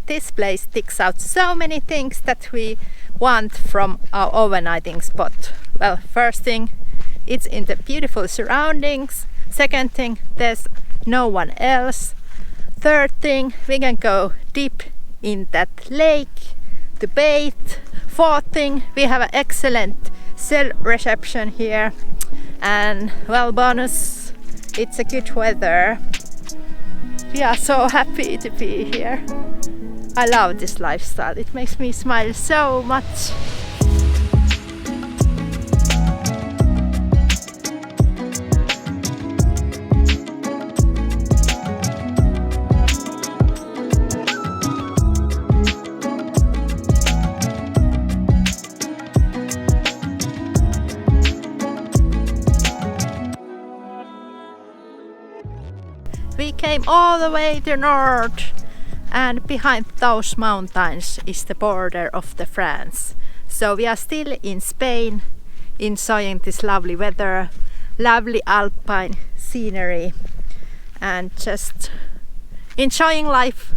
this place ticks out so many things that we want from our overnighting spot. Well, first thing, it's in the beautiful surroundings. Second thing, there's no one else. Third thing, we can go deep in that lake to bathe. Fourth thing, we have an excellent cell reception here. And well, bonus, it's a good weather. We are so happy to be here. I love this lifestyle. It makes me smile so much. We came all the way to north, and behind those mountains is the border of the France. So we are still in Spain, enjoying this lovely weather, lovely alpine scenery, and just enjoying life.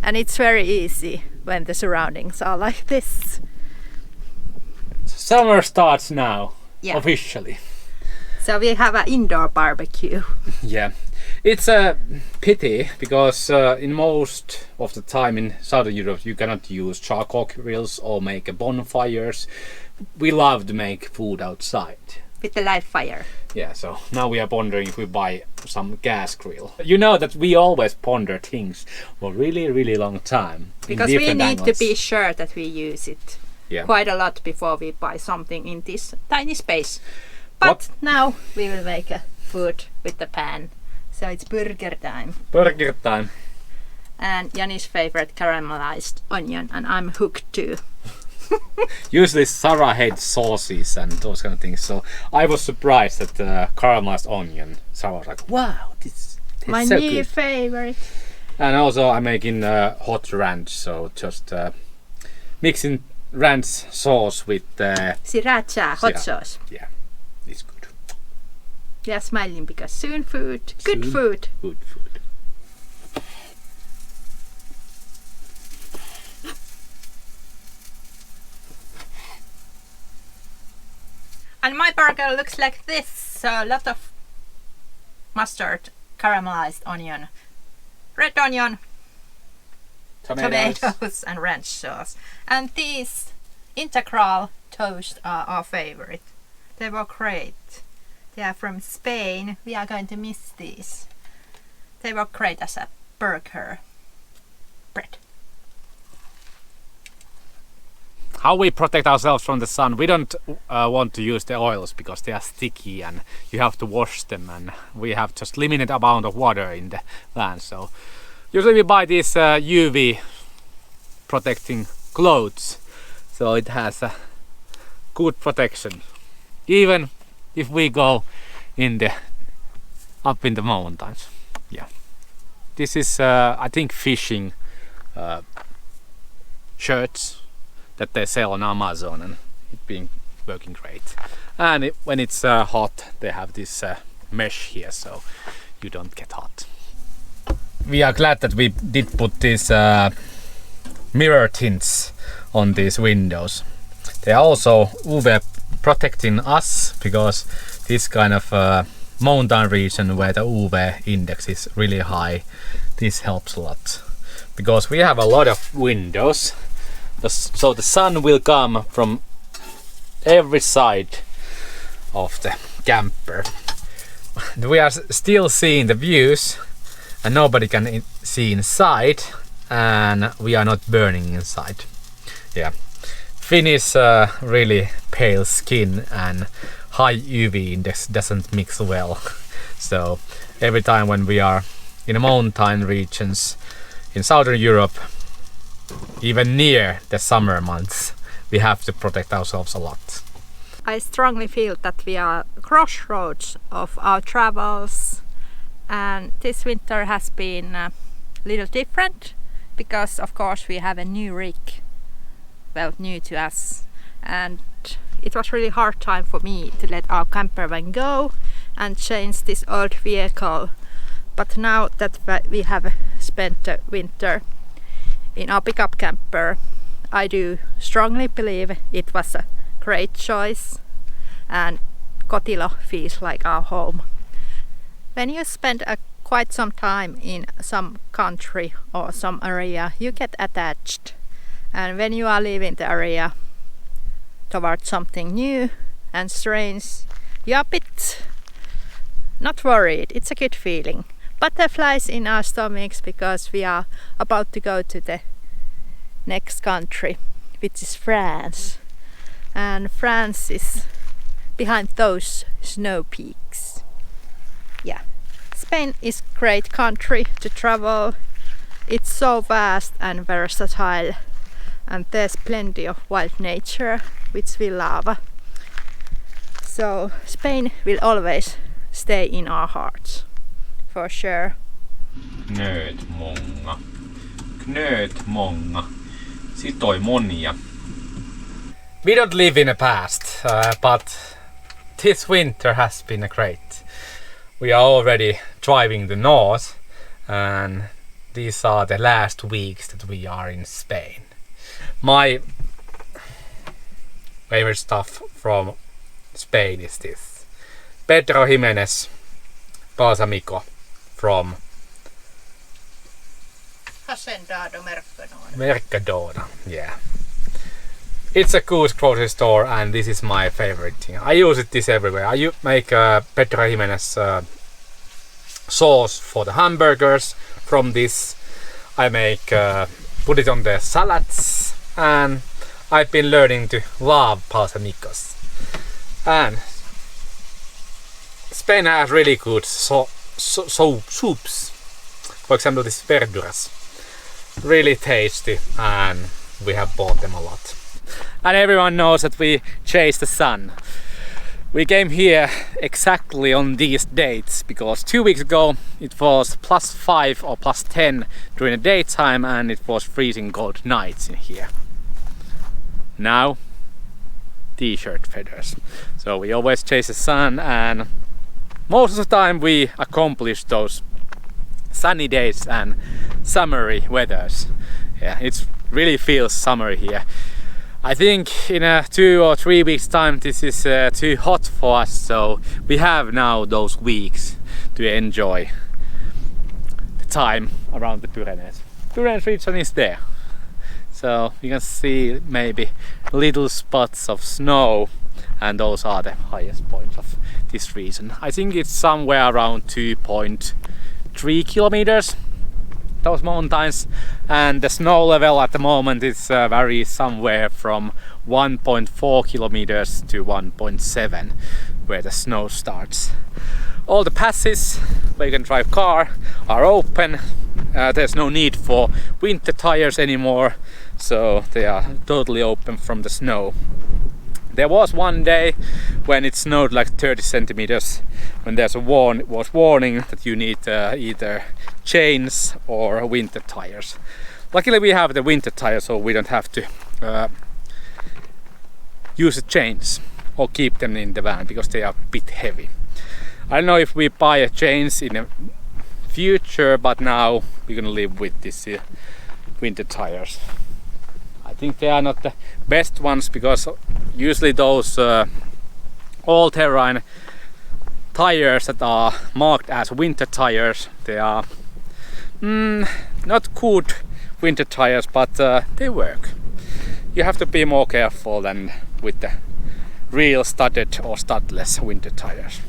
And it's very easy when the surroundings are like this. Summer starts now, Yeah. officially. So we have an indoor barbecue. Yeah, it's a pity because in most of the time in Southern Europe you cannot use charcoal grills or make bonfires. We love to make food outside. With the light fire. Yeah, so now we are pondering if we buy some gas grill. You know that we always ponder things for really long time. Because we need to be sure that we use it quite a lot before we buy something in this tiny space. But now we will make a food with the pan. So it's burger time. Burger time. And Jani's favorite caramelized onion, and I'm hooked too. Usually Sarah hates sauces and those kind of things, so I was surprised at the caramelized onion. Sarah was like, wow, this tastes My so new good. favorite. And also I'm making hot ranch, so just mixing ranch sauce with Sriracha hot sauce. Yeah, it's good. We are smiling because soon food, good food. Good food. And my burger looks like this. So a lot of mustard, caramelized onion, red onion, tomatoes and ranch sauce. And these integral toast are our favorite. They were great. They are from Spain. We are going to miss these. They were great as a burger bread. How we protect ourselves from the sun? We don't want to use the oils because they are sticky and you have to wash them, and we have just limited amount of water in the van. So usually we buy these UV protecting clothes, so it has a good protection even if we go in the up in the mountains. Yeah, this is I think fishing shirts that they sell on Amazon, and it been working great. And when it's hot, they have this mesh here, so you don't get hot. We are glad that we did put these mirror tints on these windows. They are also UV protecting us, because this kind of mountain region where the UV index is really high, this helps a lot. Because we have a lot of windows, so the sun will come from every side of the camper. We are still seeing the views and nobody can see inside, and we are not burning inside. Yeah, Finnish really pale skin and high UV index doesn't mix well. So every time when we are in mountain regions in Southern Europe, even near the summer months, we have to protect ourselves a lot. I strongly feel that we are crossroads of our travels, and this winter has been a little different because of course we have a new rig, well, new to us, and it was really hard time for me to let our camper van go and change this old vehicle. But now that we have spent the winter in our pickup camper. I do strongly believe it was a great choice, and Kotilo feels like our home. When you spend quite some time in some country or some area, you get attached, and when you are leaving the area towards something new and strange, you are a bit not worried. It's a good feeling. Butterflies in our stomachs because we are about to go to the next country, which is France. And France is behind those snow peaks. Yeah, Spain is a great country to travel. It's so vast and versatile, and there's plenty of wild nature, which we love. So Spain will always stay in our hearts, for sure. Knötmånga. Knötmånga. Sitoi monia. We don't live in the past, but this winter has been great. We are already driving the north, and these are the last weeks that we are in Spain. My favorite stuff from Spain is this. Pedro Jimenez balsamico from Mercadona. Yeah. It's a good grocery store, and this is my favorite thing. I use this everywhere. I make Pedro Jimenez sauce for the hamburgers from this. I make put it on the salads, and I've been learning to love balsamicos. And Spain has really good soups. For example, this verduras. Really tasty, and we have bought them a lot. And everyone knows that we chase the sun. We came here exactly on these dates because 2 weeks ago it was +5 or +10 during the daytime, and it was freezing cold nights in here. Now, t-shirt feathers. So we always chase the sun, and most of the time we accomplish those sunny days and summery weathers. Yeah, it really feels summer here. I think in 2 or 3 weeks time this is too hot for us, so we have now those weeks to enjoy the time around the Pyrenees. Pyrenees region is there, so you can see maybe little spots of snow, and those are the highest points of this region. I think it's somewhere around 2.3 kilometers, those mountains, and the snow level at the moment is varies somewhere from 1.4 kilometers to 1.7 where the snow starts. All the passes where you can drive car are open. There's no need for winter tires anymore, so they are totally open from the snow. There was one day when it snowed like 30 centimeters, when there's a warning that you need either chains or winter tires. Luckily we have the winter tires, so we don't have to use the chains or keep them in the van because they are a bit heavy. I don't know if we buy a chains in the future, but now we're gonna live with these winter tires. I think they are not the best ones because usually those all-terrain tires that are marked as winter tires, they are not good winter tires, but they work. You have to be more careful than with the real studded or studless winter tires.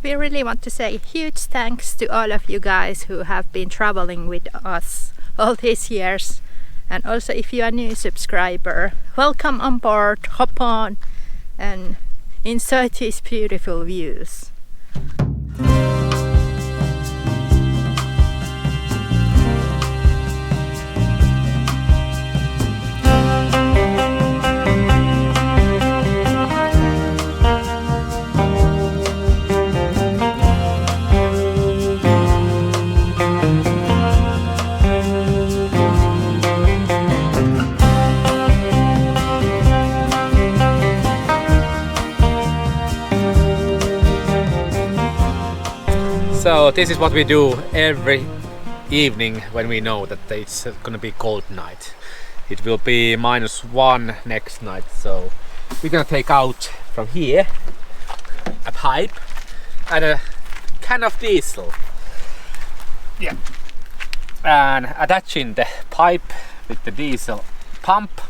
We really want to say huge thanks to all of you guys who have been traveling with us all these years. And also, if you are a new subscriber, welcome on board, hop on and enjoy these beautiful views. So this is what we do every evening when we know that it's gonna be cold night. It will be -1 next night, so we're gonna take out from here a pipe and a can of diesel. Yeah. And attaching the pipe with the diesel pump.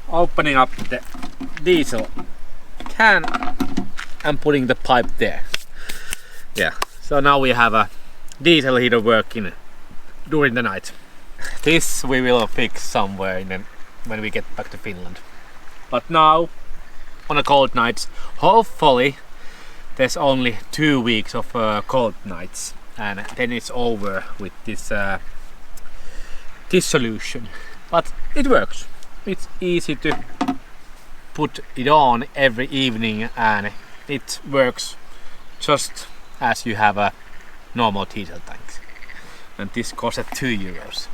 Opening up the diesel can and putting the pipe there. Yeah, so now we have a diesel heater working during the night. This we will fix somewhere when we get back to Finland. But now, on a cold night, hopefully there's only 2 weeks of cold nights, and then it's over with this solution. But it works. It's easy to put it on every evening, and it works just as you have a normal diesel tank. And this costs €2.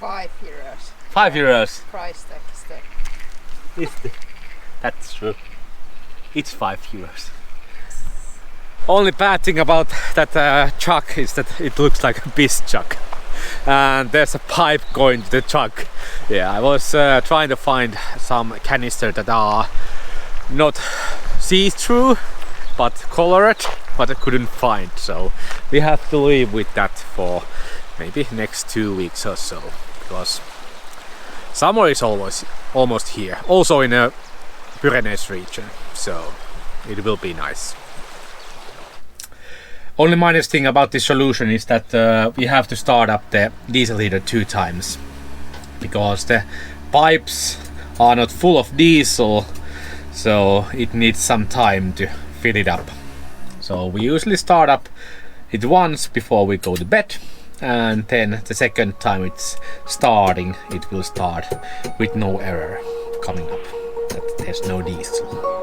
5 euros. 5 euros. Price tag is there. That's true. It's 5 euros. Only bad thing about that truck is that it looks like a piss truck. And there's a pipe going to the truck. Yeah, I was trying to find some canisters that are not see-through but colored, but I couldn't find, so we have to live with that for maybe next 2 weeks or so, because summer is almost here, also in the Pyrenees region, so it will be nice. Only minus thing about this solution is that we have to start up the diesel heater 2 times, because the pipes are not full of diesel, so it needs some time to fill it up. So we usually start up it once before we go to bed, and then the second time it's starting, it will start with no error coming up, that there's no diesel.